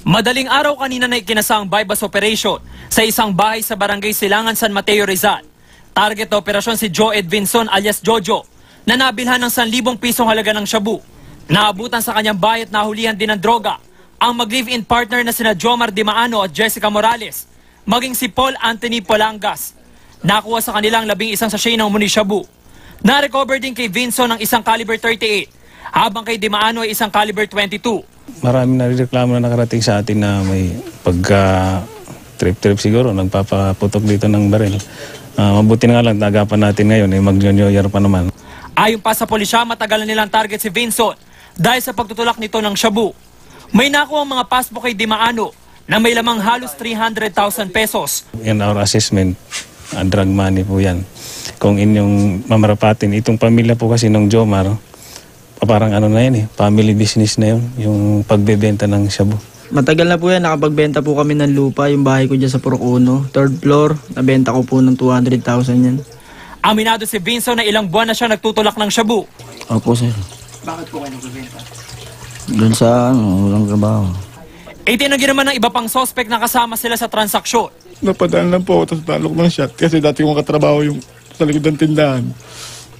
Madaling araw kanina na ikinasang bypass operation sa isang bahay sa barangay Silangan, San Mateo, Rizal. Target na operasyon si Joe Edvinson alias Jojo na nabilhan ng 1,000 pisong halaga ng shabu. Naabutan sa kanyang bahay at nahulihan din ng droga ang mag-live-in partner na sina Jomar Dimaano at Jessica Morales, maging si Paul Anthony Polangas. Nakuha sa kanilang 11 sachet ng umuni shabu. Na-recover din kay Vinson ng isang caliber 38, habang kay Dimaano ay isang caliber 22. Maraming narireklamo na nakarating sa atin na may pagka-trip-trip siguro, nagpapaputok dito ng baril. Mabuti na nga lang, nagapan natin ngayon, mag-New Year pa naman. Ayon pa sa pulisya, matagal na nilang target si Vinson dahil sa pagtutulak nito ng shabu. May nakuha ang mga passbook kay Dimaano na may lamang halos 300,000 pesos. In our assessment, drug money po yan. Kung inyong mamarapatin, itong pamilya po kasi ng Jomar, parang ano na yan family business na yun, yung pagbebenta ng shabu. Matagal na po yan, nakapagbenta po kami ng lupa, yung bahay ko dyan sa Purok 1, 3rd floor, nabenta ko po ng 200,000 yan. Aminado si Vinson na ilang buwan na siya nagtutulak ng shabu. Opo, sir. Bakit po kayo nagbebenta? Doon sa walang trabaho. Itinanggi naman ng iba pang suspect na kasama sila sa transaksyon. Napadaan lang po ako, tapos talok ng shot. Kasi dati kong katrabaho yung sa likod ng tindahan.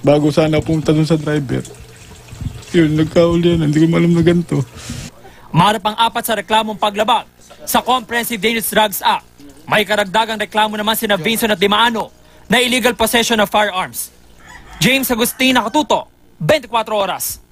Bago sana pumunta dun sa driver. Yun, nagkauli yan. Hindi ko malam na ganito. Marap ang 4 sa reklamong paglabag sa Comprehensive Dangerous Drugs Act. May karagdagang reklamo naman sina Vinson at Dimaano na illegal possession of firearms. James Agustin, Nakatuto, 24 Oras.